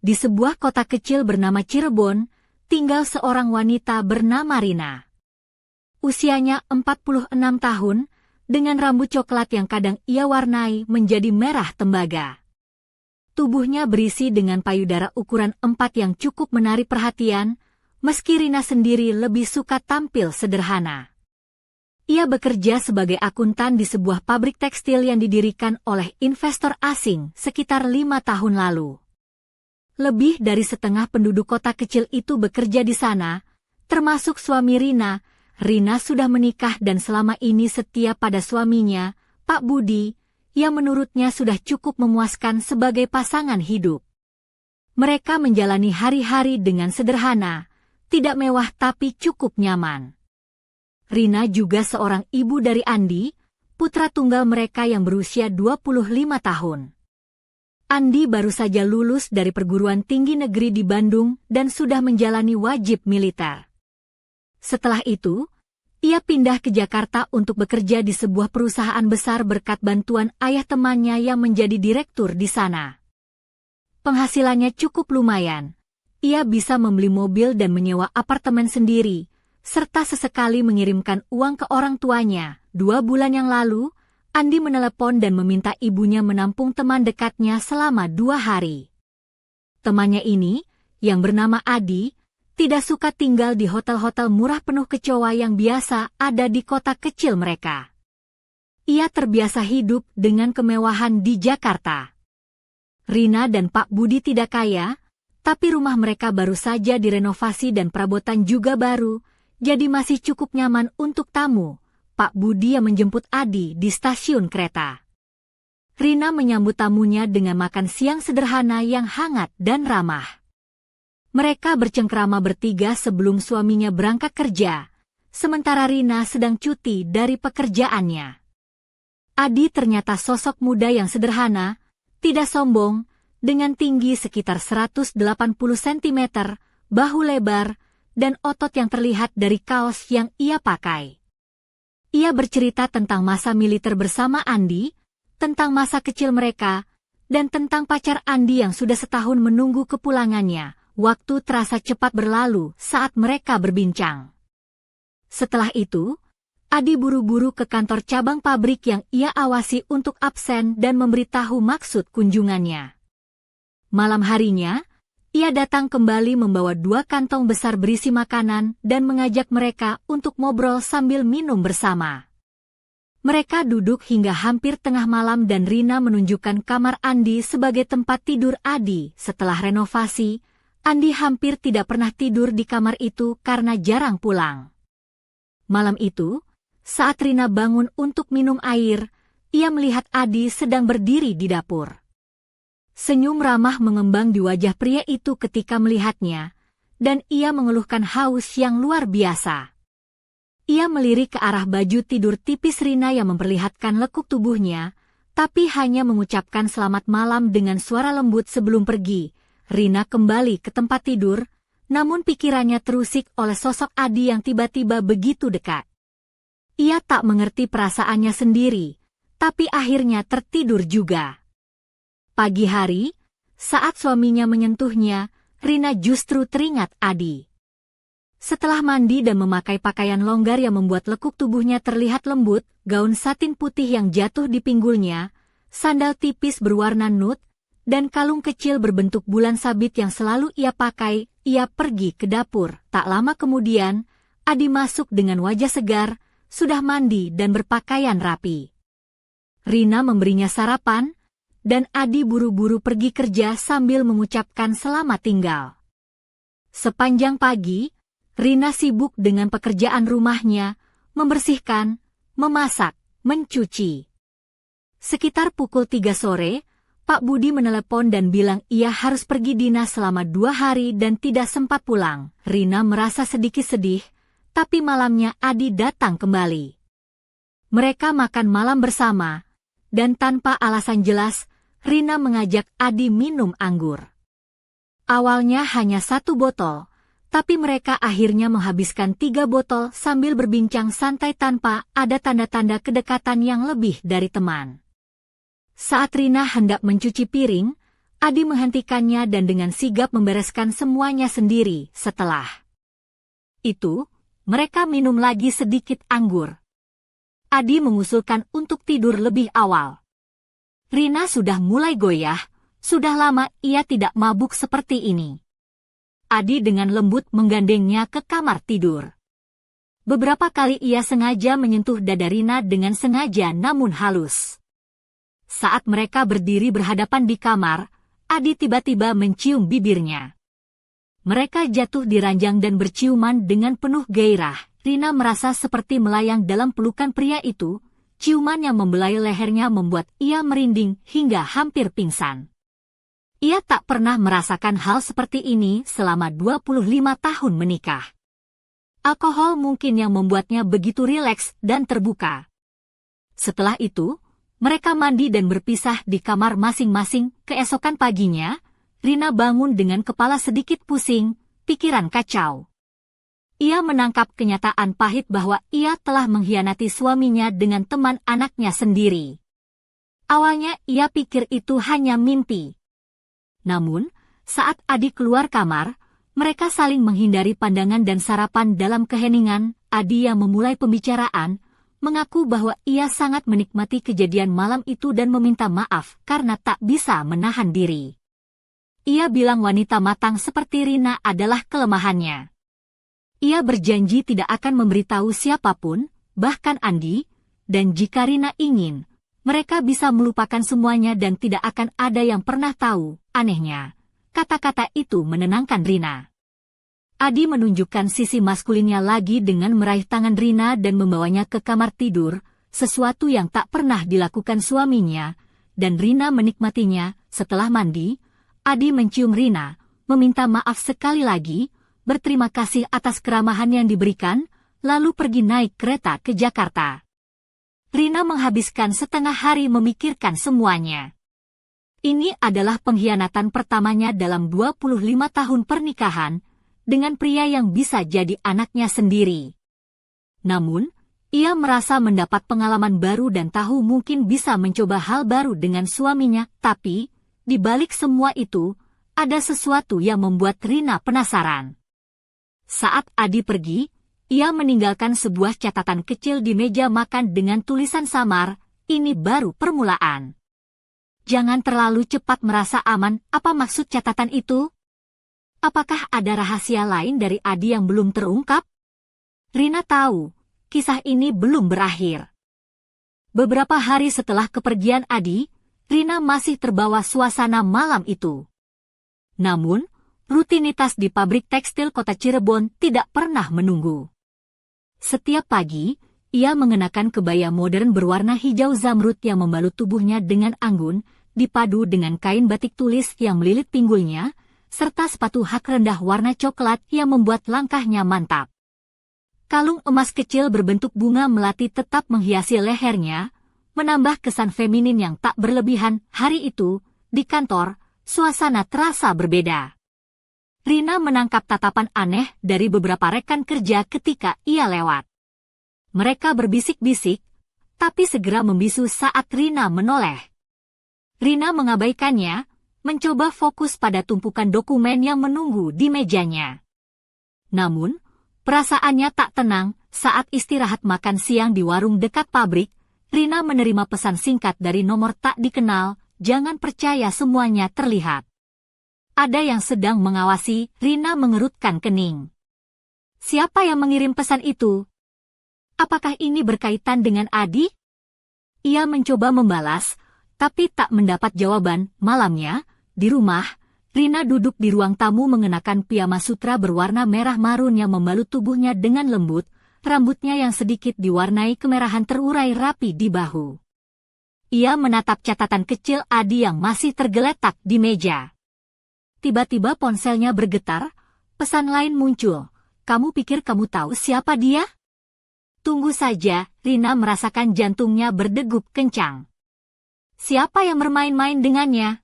di sebuah kota kecil bernama Cirebon, tinggal seorang wanita bernama Rina. Usianya 46 tahun, dengan rambut coklat yang kadang ia warnai menjadi merah tembaga. Tubuhnya berisi dengan payudara ukuran 4 yang cukup menarik perhatian, meski Rina sendiri lebih suka tampil sederhana. Ia bekerja sebagai akuntan di sebuah pabrik tekstil yang didirikan oleh investor asing sekitar 5 tahun lalu. Lebih dari setengah penduduk kota kecil itu bekerja di sana, termasuk suami Rina. Rina sudah menikah dan selama ini setia pada suaminya, Pak Budi, yang menurutnya sudah cukup memuaskan sebagai pasangan hidup. Mereka menjalani hari-hari dengan sederhana, tidak mewah tapi cukup nyaman. Rina juga seorang ibu dari Andi, putra tunggal mereka yang berusia 25 tahun. Andi baru saja lulus dari perguruan tinggi negeri di Bandung dan sudah menjalani wajib militer. Setelah itu, ia pindah ke Jakarta untuk bekerja di sebuah perusahaan besar berkat bantuan ayah temannya yang menjadi direktur di sana. Penghasilannya cukup lumayan. Ia bisa membeli mobil dan menyewa apartemen sendiri, serta sesekali mengirimkan uang ke orang tuanya. 2 bulan yang lalu, Andi menelepon dan meminta ibunya menampung teman dekatnya selama 2 hari. Temannya ini, yang bernama Adi, tidak suka tinggal di hotel-hotel murah penuh kecoa yang biasa ada di kota kecil mereka. Ia terbiasa hidup dengan kemewahan di Jakarta. Rina dan Pak Budi tidak kaya, tapi rumah mereka baru saja direnovasi dan perabotan juga baru, jadi masih cukup nyaman untuk tamu. Pak Budi yang menjemput Adi di stasiun kereta. Rina menyambut tamunya dengan makan siang sederhana yang hangat dan ramah. Mereka bercengkrama bertiga sebelum suaminya berangkat kerja, sementara Rina sedang cuti dari pekerjaannya. Adi ternyata sosok muda yang sederhana, tidak sombong, dengan tinggi sekitar 180 cm, bahu lebar, dan otot yang terlihat dari kaos yang ia pakai. Ia bercerita tentang masa militer bersama Andi, tentang masa kecil mereka, dan tentang pacar Andi yang sudah setahun menunggu kepulangannya. Waktu terasa cepat berlalu saat mereka berbincang. Setelah itu, Adi buru-buru ke kantor cabang pabrik yang ia awasi untuk absen dan memberitahu maksud kunjungannya. Malam harinya, ia datang kembali membawa 2 kantong besar berisi makanan dan mengajak mereka untuk ngobrol sambil minum bersama. Mereka duduk hingga hampir tengah malam dan Rina menunjukkan kamar Andi sebagai tempat tidur Adi. Setelah renovasi, Andi hampir tidak pernah tidur di kamar itu karena jarang pulang. Malam itu, saat Rina bangun untuk minum air, ia melihat Adi sedang berdiri di dapur. Senyum ramah mengembang di wajah pria itu ketika melihatnya, dan ia mengeluhkan haus yang luar biasa. Ia melirik ke arah baju tidur tipis Rina yang memperlihatkan lekuk tubuhnya, tapi hanya mengucapkan selamat malam dengan suara lembut sebelum pergi. Rina kembali ke tempat tidur, namun pikirannya terusik oleh sosok Adi yang tiba-tiba begitu dekat. Ia tak mengerti perasaannya sendiri, tapi akhirnya tertidur juga. Pagi hari, saat suaminya menyentuhnya, Rina justru teringat Adi. Setelah mandi dan memakai pakaian longgar yang membuat lekuk tubuhnya terlihat lembut, gaun satin putih yang jatuh di pinggulnya, sandal tipis berwarna nude, dan kalung kecil berbentuk bulan sabit yang selalu ia pakai, ia pergi ke dapur. Tak lama kemudian, Adi masuk dengan wajah segar, sudah mandi dan berpakaian rapi. Rina memberinya sarapan, dan Adi buru-buru pergi kerja sambil mengucapkan selamat tinggal. Sepanjang pagi, Rina sibuk dengan pekerjaan rumahnya, membersihkan, memasak, mencuci. Sekitar pukul 3 sore, Pak Budi menelepon dan bilang ia harus pergi dinas selama 2 hari dan tidak sempat pulang. Rina merasa sedikit sedih, tapi malamnya Adi datang kembali. Mereka makan malam bersama, dan tanpa alasan jelas, Rina mengajak Adi minum anggur. Awalnya hanya 1 botol, tapi mereka akhirnya menghabiskan 3 botol sambil berbincang santai tanpa ada tanda-tanda kedekatan yang lebih dari teman. Saat Rina hendak mencuci piring, Adi menghentikannya dan dengan sigap membereskan semuanya sendiri. Setelah itu, mereka minum lagi sedikit anggur. Adi mengusulkan untuk tidur lebih awal. Rina sudah mulai goyah, sudah lama ia tidak mabuk seperti ini. Adi dengan lembut menggandengnya ke kamar tidur. Beberapa kali ia sengaja menyentuh dada Rina dengan sengaja namun halus. Saat mereka berdiri berhadapan di kamar, Adi tiba-tiba mencium bibirnya. Mereka jatuh di ranjang dan berciuman dengan penuh gairah. Rina merasa seperti melayang dalam pelukan pria itu. Ciuman yang membelai lehernya membuat ia merinding hingga hampir pingsan. Ia tak pernah merasakan hal seperti ini selama 25 tahun menikah. Alkohol mungkin yang membuatnya begitu rileks dan terbuka. Setelah itu, mereka mandi dan berpisah di kamar masing-masing. Keesokan paginya, Rina bangun dengan kepala sedikit pusing, pikiran kacau. Ia menangkap kenyataan pahit bahwa ia telah mengkhianati suaminya dengan teman anaknya sendiri. Awalnya ia pikir itu hanya mimpi. Namun, saat Adi keluar kamar, mereka saling menghindari pandangan dan sarapan dalam keheningan. Adi yang memulai pembicaraan, mengaku bahwa ia sangat menikmati kejadian malam itu dan meminta maaf karena tak bisa menahan diri. Ia bilang wanita matang seperti Rina adalah kelemahannya. Ia berjanji tidak akan memberitahu siapapun, bahkan Andi, dan jika Rina ingin, mereka bisa melupakan semuanya dan tidak akan ada yang pernah tahu. Anehnya, kata-kata itu menenangkan Rina. Adi menunjukkan sisi maskulinnya lagi dengan meraih tangan Rina dan membawanya ke kamar tidur, sesuatu yang tak pernah dilakukan suaminya, dan Rina menikmatinya. Setelah mandi, Adi mencium Rina, meminta maaf sekali lagi, berterima kasih atas keramahan yang diberikan, lalu pergi naik kereta ke Jakarta. Rina menghabiskan setengah hari memikirkan semuanya. Ini adalah pengkhianatan pertamanya dalam 25 tahun pernikahan, dengan pria yang bisa jadi anaknya sendiri. Namun, ia merasa mendapat pengalaman baru dan tahu mungkin bisa mencoba hal baru dengan suaminya, tapi, di balik semua itu, ada sesuatu yang membuat Rina penasaran. Saat Adi pergi, ia meninggalkan sebuah catatan kecil di meja makan dengan tulisan samar, "Ini baru permulaan. Jangan terlalu cepat merasa aman." Apa maksud catatan itu? Apakah ada rahasia lain dari Adi yang belum terungkap? Rina tahu, kisah ini belum berakhir. Beberapa hari setelah kepergian Adi, Rina masih terbawa suasana malam itu. Namun, rutinitas di pabrik tekstil kota Cirebon tidak pernah menunggu. Setiap pagi, ia mengenakan kebaya modern berwarna hijau zamrud yang membalut tubuhnya dengan anggun, dipadu dengan kain batik tulis yang melilit pinggulnya, serta sepatu hak rendah warna coklat yang membuat langkahnya mantap. Kalung emas kecil berbentuk bunga melati tetap menghiasi lehernya, menambah kesan feminin yang tak berlebihan. Hari itu, di kantor, suasana terasa berbeda. Rina menangkap tatapan aneh dari beberapa rekan kerja ketika ia lewat. Mereka berbisik-bisik, tapi segera membisu saat Rina menoleh. Rina mengabaikannya, mencoba fokus pada tumpukan dokumen yang menunggu di mejanya. Namun, perasaannya tak tenang saat istirahat makan siang di warung dekat pabrik. Rina menerima pesan singkat dari nomor tak dikenal, "Jangan percaya semuanya terlihat." Ada yang sedang mengawasi. Rina mengerutkan kening. Siapa yang mengirim pesan itu? Apakah ini berkaitan dengan Adi? Ia mencoba membalas, tapi tak mendapat jawaban. Malamnya, di rumah, Rina duduk di ruang tamu mengenakan piyama sutra berwarna merah marun yang membalut tubuhnya dengan lembut, rambutnya yang sedikit diwarnai kemerahan terurai rapi di bahu. Ia menatap catatan kecil Adi yang masih tergeletak di meja. Tiba-tiba ponselnya bergetar, pesan lain muncul. "Kamu pikir kamu tahu siapa dia?" Tunggu saja, Rina merasakan jantungnya berdegup kencang. Siapa yang bermain-main dengannya?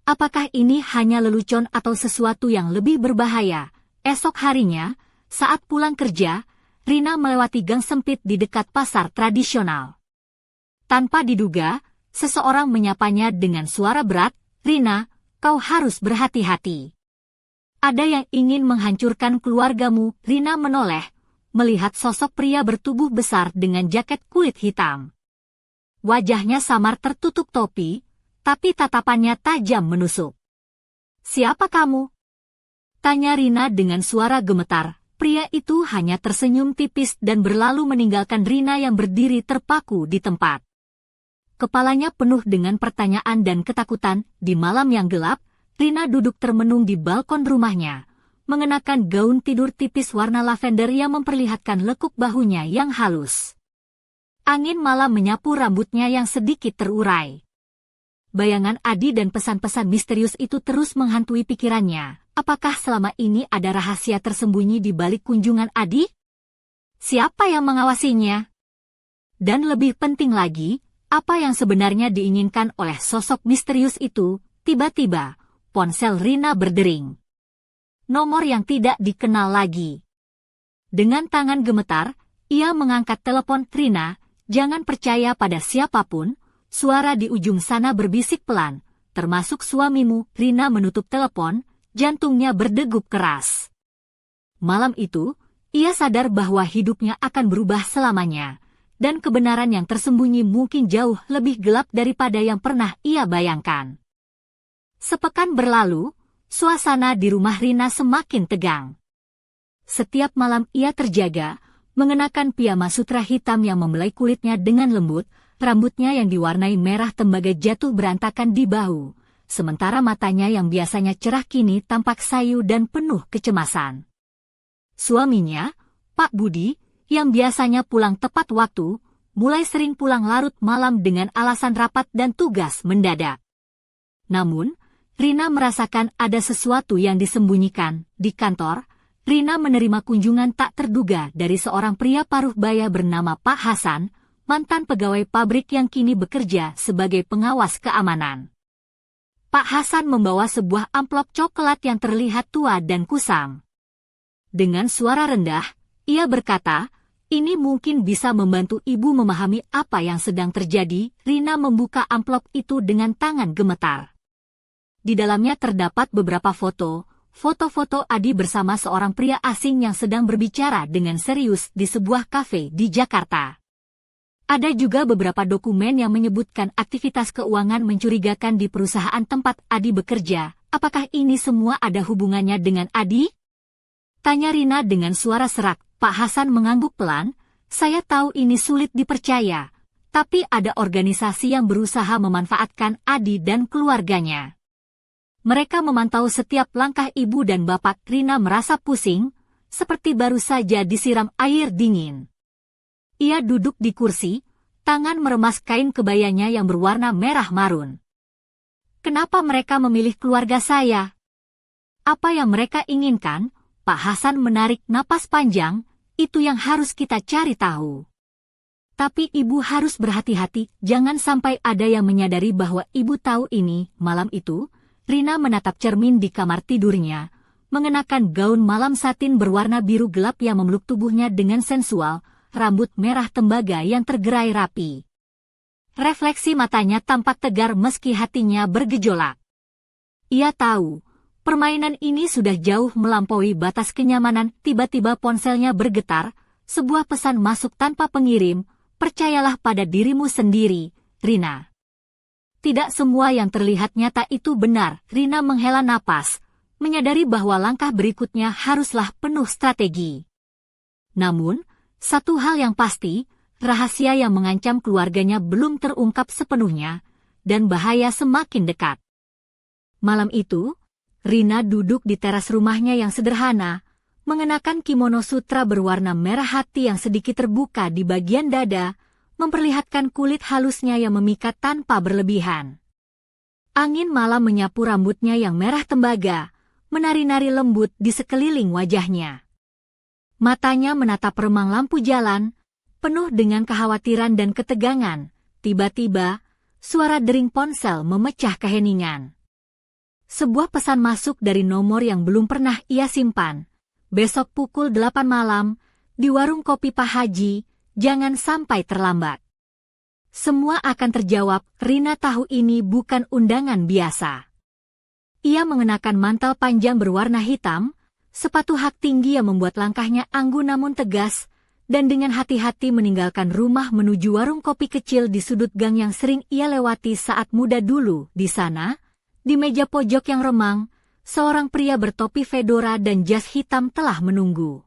Apakah ini hanya lelucon atau sesuatu yang lebih berbahaya? Esok harinya, saat pulang kerja, Rina melewati gang sempit di dekat pasar tradisional. Tanpa diduga, seseorang menyapanya dengan suara berat, "Rina, kau harus berhati-hati. Ada yang ingin menghancurkan keluargamu. Rina menoleh, melihat sosok pria bertubuh besar dengan jaket kulit hitam. Wajahnya samar tertutup topi, tapi tatapannya tajam menusuk. Siapa kamu? Tanya Rina dengan suara gemetar. Pria itu hanya tersenyum tipis dan berlalu meninggalkan Rina yang berdiri terpaku di tempat. Kepalanya penuh dengan pertanyaan dan ketakutan. Di malam yang gelap, Rina duduk termenung di balkon rumahnya, mengenakan gaun tidur tipis warna lavender yang memperlihatkan lekuk bahunya yang halus. Angin malam menyapu rambutnya yang sedikit terurai. Bayangan Adi dan pesan-pesan misterius itu terus menghantui pikirannya. Apakah selama ini ada rahasia tersembunyi di balik kunjungan Adi? Siapa yang mengawasinya? Dan lebih penting lagi, apa yang sebenarnya diinginkan oleh sosok misterius itu? Tiba-tiba, ponsel Rina berdering. Nomor yang tidak dikenal lagi. Dengan tangan gemetar, ia mengangkat telepon. Rina, jangan percaya pada siapapun. Suara di ujung sana berbisik pelan, termasuk suamimu. Rina menutup telepon, jantungnya berdegup keras. Malam itu, ia sadar bahwa hidupnya akan berubah selamanya, dan kebenaran yang tersembunyi mungkin jauh lebih gelap daripada yang pernah ia bayangkan. Sepekan berlalu, suasana di rumah Rina semakin tegang. Setiap malam ia terjaga, mengenakan piyama sutra hitam yang membelai kulitnya dengan lembut, rambutnya yang diwarnai merah tembaga jatuh berantakan di bahu, sementara matanya yang biasanya cerah kini tampak sayu dan penuh kecemasan. Suaminya, Pak Budi, yang biasanya pulang tepat waktu, mulai sering pulang larut malam dengan alasan rapat dan tugas mendadak. Namun, Rina merasakan ada sesuatu yang disembunyikan. Di kantor, Rina menerima kunjungan tak terduga dari seorang pria paruh baya bernama Pak Hasan, mantan pegawai pabrik yang kini bekerja sebagai pengawas keamanan. Pak Hasan membawa sebuah amplop coklat yang terlihat tua dan kusam. Dengan suara rendah, ia berkata, "Ini mungkin bisa membantu ibu memahami apa yang sedang terjadi." Rina membuka amplop itu dengan tangan gemetar. Di dalamnya terdapat beberapa foto-foto Adi bersama seorang pria asing yang sedang berbicara dengan serius di sebuah kafe di Jakarta. Ada juga beberapa dokumen yang menyebutkan aktivitas keuangan mencurigakan di perusahaan tempat Adi bekerja. Apakah ini semua ada hubungannya dengan Adi? Tanya Rina dengan suara serak. Pak Hasan mengangguk pelan. Saya tahu ini sulit dipercaya, tapi ada organisasi yang berusaha memanfaatkan Adi dan keluarganya. Mereka memantau setiap langkah ibu dan bapak. Rina merasa pusing, seperti baru saja disiram air dingin. Ia duduk di kursi, tangan meremas kain kebayanya yang berwarna merah marun. Kenapa mereka memilih keluarga saya? Apa yang mereka inginkan? Pak Hasan menarik napas panjang, itu yang harus kita cari tahu. Tapi ibu harus berhati-hati, jangan sampai ada yang menyadari bahwa ibu tahu ini. Malam itu, Rina menatap cermin di kamar tidurnya, mengenakan gaun malam satin berwarna biru gelap yang memeluk tubuhnya dengan sensual, rambut merah tembaga yang tergerai rapi. Refleksi matanya tampak tegar meski hatinya bergejolak. Ia tahu, permainan ini sudah jauh melampaui batas kenyamanan. Tiba-tiba ponselnya bergetar, sebuah pesan masuk tanpa pengirim, "Percayalah pada dirimu sendiri, Rina." Tidak semua yang terlihat nyata itu benar. Rina menghela napas, menyadari bahwa langkah berikutnya haruslah penuh strategi. Namun, satu hal yang pasti, rahasia yang mengancam keluarganya belum terungkap sepenuhnya, dan bahaya semakin dekat. Malam itu, Rina duduk di teras rumahnya yang sederhana, mengenakan kimono sutra berwarna merah hati yang sedikit terbuka di bagian dada, memperlihatkan kulit halusnya yang memikat tanpa berlebihan. Angin malam menyapu rambutnya yang merah tembaga, menari-nari lembut di sekeliling wajahnya. Matanya menatap remang lampu jalan, penuh dengan kekhawatiran dan ketegangan. Tiba-tiba, suara dering ponsel memecah keheningan. Sebuah pesan masuk dari nomor yang belum pernah ia simpan. "Besok pukul 8 malam, di warung kopi Pak Haji, jangan sampai terlambat." Semua akan terjawab. Rina tahu ini bukan undangan biasa. Ia mengenakan mantel panjang berwarna hitam, sepatu hak tinggi yang membuat langkahnya anggun namun tegas, dan dengan hati-hati meninggalkan rumah menuju warung kopi kecil di sudut gang yang sering ia lewati saat muda dulu. Di sana, di meja pojok yang remang, seorang pria bertopi fedora dan jas hitam telah menunggu.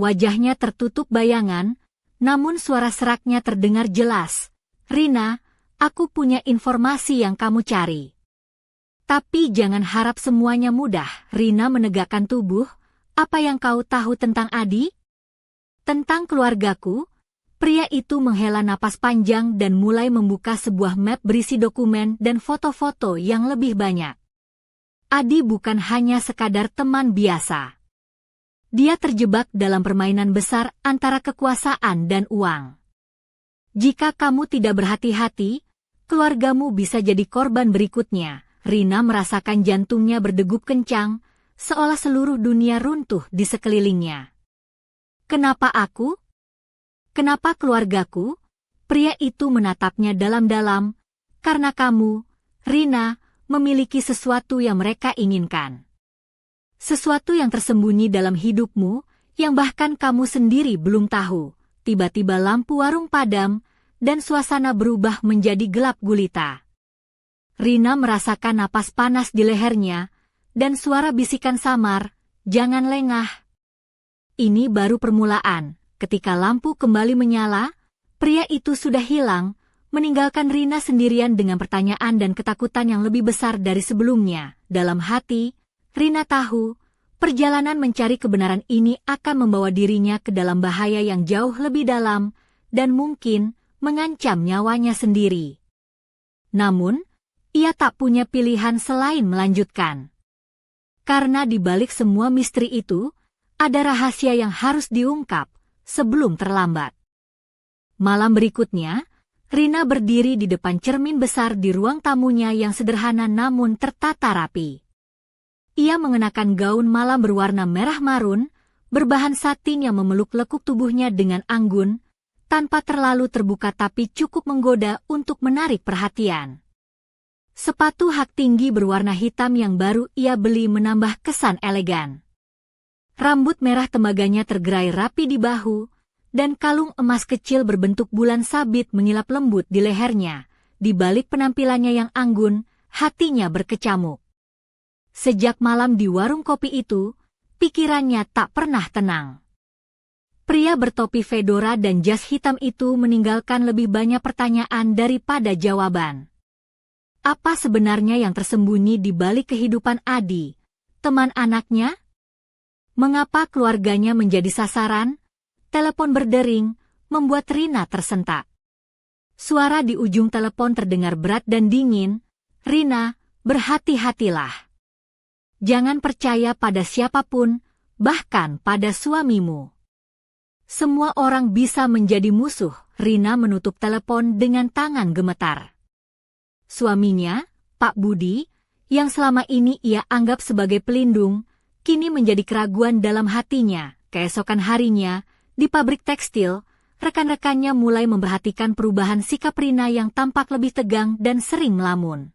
Wajahnya tertutup bayangan, namun suara seraknya terdengar jelas. "Rina, aku punya informasi yang kamu cari." "Tapi jangan harap semuanya mudah." Rina menegakkan tubuh. "Apa yang kau tahu tentang Adi?" "Tentang keluargaku." Pria itu menghela napas panjang dan mulai membuka sebuah map berisi dokumen dan foto-foto yang lebih banyak. "Adi bukan hanya sekadar teman biasa. Dia terjebak dalam permainan besar antara kekuasaan dan uang. Jika kamu tidak berhati-hati, keluargamu bisa jadi korban berikutnya." Rina merasakan jantungnya berdegup kencang, seolah seluruh dunia runtuh di sekelilingnya. "Kenapa aku? Kenapa keluargaku?" Pria itu menatapnya dalam-dalam. "Karena kamu, Rina, memiliki sesuatu yang mereka inginkan. Sesuatu yang tersembunyi dalam hidupmu, yang bahkan kamu sendiri belum tahu." Tiba-tiba lampu warung padam, dan suasana berubah menjadi gelap gulita. Rina merasakan napas panas di lehernya, dan suara bisikan samar, "Jangan lengah." Ini baru permulaan. Ketika lampu kembali menyala, pria itu sudah hilang, meninggalkan Rina sendirian dengan pertanyaan dan ketakutan yang lebih besar dari sebelumnya. Dalam hati, Rina tahu, perjalanan mencari kebenaran ini akan membawa dirinya ke dalam bahaya yang jauh lebih dalam, dan mungkin mengancam nyawanya sendiri. Namun, ia tak punya pilihan selain melanjutkan. Karena di balik semua misteri itu, ada rahasia yang harus diungkap sebelum terlambat. Malam berikutnya, Rina berdiri di depan cermin besar di ruang tamunya yang sederhana namun tertata rapi. Ia mengenakan gaun malam berwarna merah marun, berbahan satin yang memeluk lekuk tubuhnya dengan anggun, tanpa terlalu terbuka tapi cukup menggoda untuk menarik perhatian. Sepatu hak tinggi berwarna hitam yang baru ia beli menambah kesan elegan. Rambut merah tembaganya tergerai rapi di bahu, dan kalung emas kecil berbentuk bulan sabit mengilap lembut di lehernya. Di balik penampilannya yang anggun, hatinya berkecamuk. Sejak malam di warung kopi itu, pikirannya tak pernah tenang. Pria bertopi fedora dan jas hitam itu meninggalkan lebih banyak pertanyaan daripada jawaban. Apa sebenarnya yang tersembunyi di balik kehidupan Adi, teman anaknya? Mengapa keluarganya menjadi sasaran? Telepon berdering, membuat Rina tersentak. Suara di ujung telepon terdengar berat dan dingin. "Rina, berhati-hatilah. Jangan percaya pada siapapun, bahkan pada suamimu. Semua orang bisa menjadi musuh." Rina menutup telepon dengan tangan gemetar. Suaminya, Pak Budi, yang selama ini ia anggap sebagai pelindung, kini menjadi keraguan dalam hatinya. Keesokan harinya, di pabrik tekstil, rekan-rekannya mulai memperhatikan perubahan sikap Rina yang tampak lebih tegang dan sering melamun.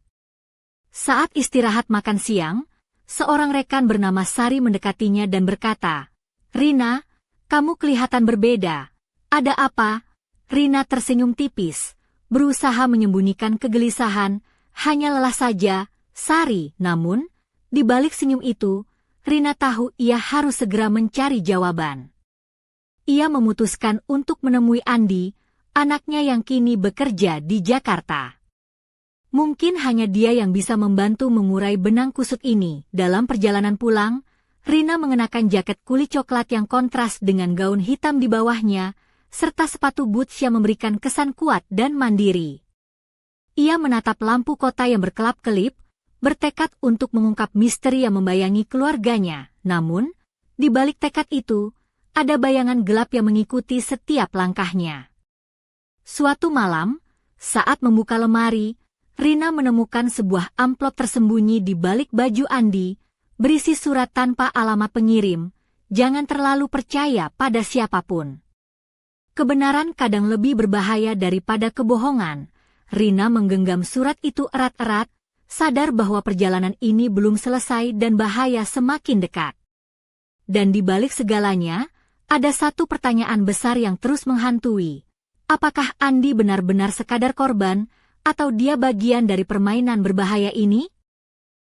Saat istirahat makan siang, seorang rekan bernama Sari mendekatinya dan berkata, "Rina, kamu kelihatan berbeda. Ada apa?" Rina tersenyum tipis, berusaha menyembunyikan kegelisahan, "Hanya lelah saja, Sari." Namun, di balik senyum itu, Rina tahu ia harus segera mencari jawaban. Ia memutuskan untuk menemui Andi, anaknya yang kini bekerja di Jakarta. Mungkin hanya dia yang bisa membantu mengurai benang kusut ini. Dalam perjalanan pulang, Rina mengenakan jaket kulit coklat yang kontras dengan gaun hitam di bawahnya, serta sepatu boots yang memberikan kesan kuat dan mandiri. Ia menatap lampu kota yang berkelap-kelip, bertekad untuk mengungkap misteri yang membayangi keluarganya. Namun, di balik tekad itu, ada bayangan gelap yang mengikuti setiap langkahnya. Suatu malam, saat membuka lemari, Rina menemukan sebuah amplop tersembunyi di balik baju Andi, berisi surat tanpa alamat pengirim. Jangan terlalu percaya pada siapapun. Kebenaran kadang lebih berbahaya daripada kebohongan. Rina menggenggam surat itu erat-erat, sadar bahwa perjalanan ini belum selesai dan bahaya semakin dekat. Dan di balik segalanya, ada satu pertanyaan besar yang terus menghantui. Apakah Andi benar-benar sekadar korban, atau dia bagian dari permainan berbahaya ini?